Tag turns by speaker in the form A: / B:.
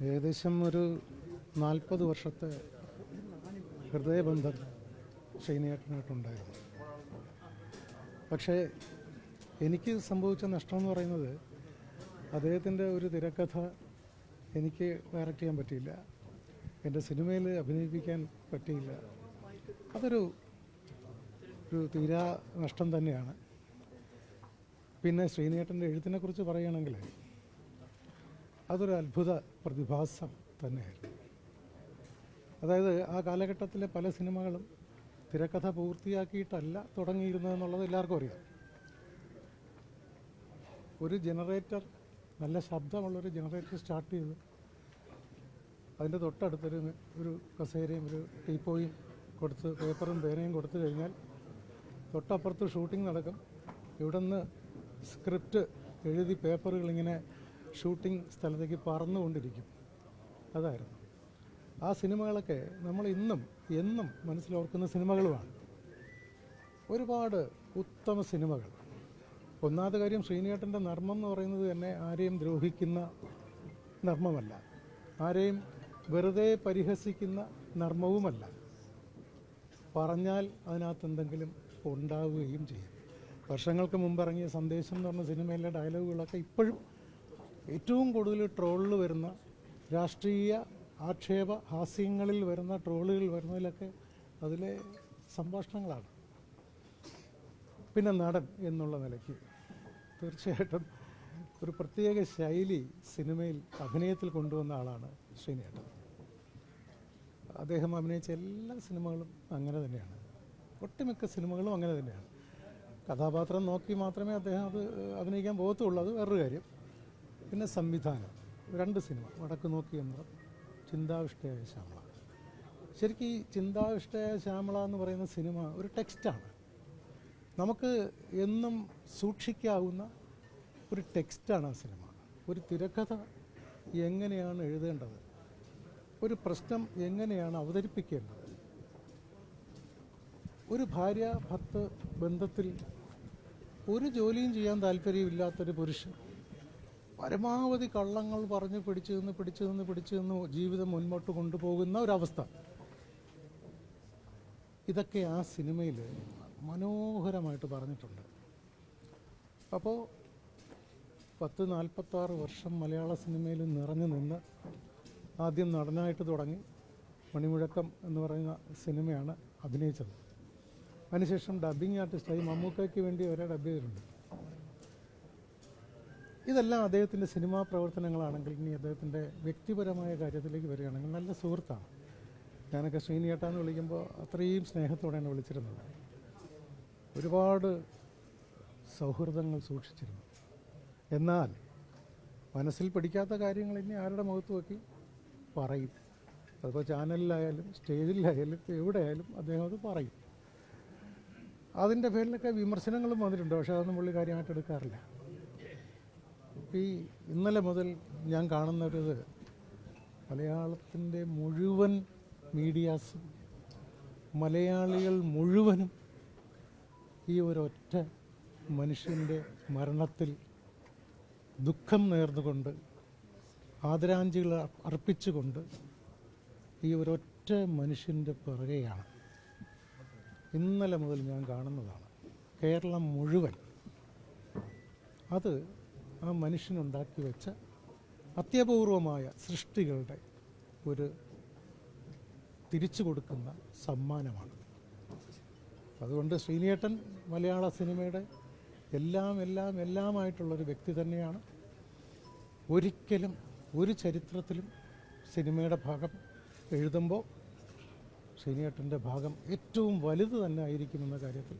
A: ഏകദേശം ഒരു 40 വർഷത്തെ ഹൃദയബന്ധം ശ്രീനിയേട്ടനായിട്ടുണ്ടായിരുന്നു. പക്ഷേ എനിക്ക് സംഭവിച്ച നഷ്ടം എന്ന് പറയുന്നത് അദ്ദേഹത്തിൻ്റെ ഒരു തിരക്കഥ എനിക്ക് ഡയറക്റ്റ് ചെയ്യാൻ പറ്റിയില്ല, എൻ്റെ സിനിമയിൽ അഭിനയിപ്പിക്കാൻ പറ്റിയില്ല. അതൊരു തീരാ നഷ്ടം തന്നെയാണ്. പിന്നെ ശ്രീനിയേട്ടൻ്റെ എഴുത്തിനെക്കുറിച്ച് പറയുകയാണെങ്കിൽ അതൊരു അത്ഭുത പ്രതിഭാസം തന്നെയായിരുന്നു. അതായത് ആ കാലഘട്ടത്തിലെ പല സിനിമകളും തിരക്കഥ പൂർത്തിയാക്കിയിട്ടല്ല തുടങ്ങിയിരുന്നതെന്നുള്ളത് എല്ലാവർക്കും അറിയാം. ഒരു ജനറേറ്റർ, നല്ല ശബ്ദമുള്ളൊരു ജനറേറ്റർ സ്റ്റാർട്ട് ചെയ്ത് അതിൻ്റെ തൊട്ടടുത്തൊരു കസേരയും ഒരു ടീപ്പോയും കൊടുത്ത് പേപ്പറും പേനയും കൊടുത്തു കഴിഞ്ഞാൽ തൊട്ടപ്പുറത്ത് ഷൂട്ടിംഗ് നടക്കും. ഇവിടെ നിന്ന് സ്ക്രിപ്റ്റ് എഴുതി പേപ്പറുകളിങ്ങനെ ഷൂട്ടിംഗ് സ്ഥലത്തേക്ക് പറന്നുകൊണ്ടിരിക്കും. അതായിരുന്നു ആ സിനിമകളൊക്കെ നമ്മൾ എന്നും മനസ്സിലോർക്കുന്ന സിനിമകളുമാണ്. ഒരുപാട് ഉത്തമ സിനിമകൾ. ഒന്നാമത്തെ കാര്യം, ശ്രീനിയേട്ടൻ്റെ നർമ്മം എന്ന് പറയുന്നത് തന്നെ ആരെയും ദ്രോഹിക്കുന്ന നർമ്മമല്ല, ആരെയും വെറുതെ പരിഹസിക്കുന്ന നർമ്മവുമല്ല. പറഞ്ഞാൽ അതിനകത്ത് എന്തെങ്കിലും ഉണ്ടാവുകയും ചെയ്യും. വർഷങ്ങൾക്ക് മുമ്പിറങ്ങിയ സന്ദേശം എന്ന് പറഞ്ഞ സിനിമയിലെ ഡയലോഗുകളൊക്കെ ഇപ്പോഴും ഏറ്റവും കൂടുതൽ ട്രോളിൽ വരുന്ന, രാഷ്ട്രീയ ആക്ഷേപ ഹാസ്യങ്ങളിൽ വരുന്ന, ട്രോളുകൾ വരുന്നതിലൊക്കെ അതിലെ സംഭാഷണങ്ങളാണ്. പിന്നെ നടൻ എന്നുള്ള നിലയ്ക്ക് തീർച്ചയായിട്ടും ഒരു പ്രത്യേക ശൈലി സിനിമയിൽ അഭിനയത്തിൽ കൊണ്ടുവന്ന ആളാണ് ശ്രീനിയേട്ടൻ. അദ്ദേഹം അഭിനയിച്ച എല്ലാ സിനിമകളും അങ്ങനെ തന്നെയാണ്, ഒട്ടുമിക്ക സിനിമകളും അങ്ങനെ തന്നെയാണ്. കഥാപാത്രം നോക്കി മാത്രമേ അദ്ദേഹം അത് അഭിനയിക്കാൻ പോകത്തുള്ളൂ, അത് വേറൊരു കാര്യം. പിന്നെ സംവിധാനം, 2 സിനിമ, വടക്ക് നോക്കി യന്ത്രം, ചിന്താവിഷ്ടയായ ശ്യാമള. ശരിക്കും ഈ ചിന്താവിഷ്ടയായ ശ്യാമള എന്ന് പറയുന്ന സിനിമ ഒരു ടെക്സ്റ്റാണ്. നമുക്ക് എന്നും സൂക്ഷിക്കാവുന്ന ഒരു ടെക്സ്റ്റാണ് ആ സിനിമ. ഒരു തിരക്കഥ എങ്ങനെയാണ് എഴുതേണ്ടത്, ഒരു പ്രശ്നം എങ്ങനെയാണ് അവതരിപ്പിക്കേണ്ടത്, ഒരു ഭാര്യ ഭർത്തൃ ബന്ധത്തിൽ ഒരു ജോലിയും ചെയ്യാൻ താല്പര്യമില്ലാത്തൊരു പുരുഷൻ പരമാവധി കള്ളങ്ങൾ പറഞ്ഞ് പിടിച്ചു നിന്ന് ജീവിതം മുൻപോട്ട് കൊണ്ടുപോകുന്ന ഒരവസ്ഥ, ഇതൊക്കെ ആ സിനിമയിൽ മനോഹരമായിട്ട് പറഞ്ഞിട്ടുണ്ട്. അപ്പോൾ 46 വർഷം മലയാള സിനിമയിൽ നിറഞ്ഞു നിന്ന് ആദ്യം നടനായിട്ട് തുടങ്ങി, മണിമുഴക്കം എന്ന് പറയുന്ന സിനിമയാണ് അഭിനയിച്ചത്. അതിനുശേഷം ഡബ്ബിംഗ് ആർട്ടിസ്റ്റായി മമ്മൂക്കയ്ക്ക് വേണ്ടി വരെ ഡബ് ചെയ്തിട്ടുണ്ട്. ഇതെല്ലാം അദ്ദേഹത്തിൻ്റെ സിനിമാ പ്രവർത്തനങ്ങളാണെങ്കിൽ. ഇനി അദ്ദേഹത്തിൻ്റെ വ്യക്തിപരമായ കാര്യത്തിലേക്ക് വരികയാണെങ്കിൽ നല്ല സുഹൃത്താണ്. ഞാനൊക്കെ ശ്രീനിയേട്ടാന്ന് വിളിക്കുമ്പോൾ അത്രയും സ്നേഹത്തോടെയാണ് വിളിച്ചിരുന്നത്. ഒരുപാട് സൗഹൃദങ്ങൾ സൂക്ഷിച്ചിരുന്നു. എന്നാൽ മനസ്സിൽ പിടിക്കാത്ത കാര്യങ്ങൾ ഇനി ആരുടെ മുഖത്ത് നോക്കി പറയും. അതിപ്പോൾ ചാനലിലായാലും സ്റ്റേജിലായാലും എവിടെയായാലും അദ്ദേഹം അത് പറയും. അതിൻ്റെ പേരിലൊക്കെ വിമർശനങ്ങളും വന്നിട്ടുണ്ട്, പക്ഷേ അതൊന്നും പുള്ളി കാര്യമായിട്ട് എടുക്കാറില്ല. ഈ ഇന്നലെ മുതൽ ഞാൻ കാണുന്നൊരു മലയാളത്തിൻ്റെ മുഴുവൻ മീഡിയാസും മലയാളികൾ മുഴുവനും ഈ ഒരൊറ്റ മനുഷ്യൻ്റെ മരണത്തിൽ ദുഃഖം നേർന്നുകൊണ്ട്, ആദരാഞ്ജലികൾ അർപ്പിച്ചുകൊണ്ട് ഈ ഒരൊറ്റ മനുഷ്യൻ്റെ പിറകെയാണ് ഇന്നലെ മുതൽ ഞാൻ കാണുന്നതാണ്. കേരളം മുഴുവൻ അത് ആ മനുഷ്യനുണ്ടാക്കി വെച്ച അത്യപൂർവമായ സൃഷ്ടികളുടെ ഒരു തിരിച്ചു കൊടുക്കുന്ന സമ്മാനമാണ്. അതുകൊണ്ട് ശ്രീനിയേട്ടൻ മലയാള സിനിമയുടെ എല്ലാമായിട്ടുള്ളൊരു വ്യക്തി തന്നെയാണ്. ഒരിക്കലും ഒരു ചരിത്രത്തിലും സിനിമയുടെ ഭാഗം എഴുതുമ്പോൾ ശ്രീനിയേട്ടൻ്റെ ഭാഗം ഏറ്റവും വലുത് തന്നെ ആയിരിക്കുമെന്ന കാര്യത്തിൽ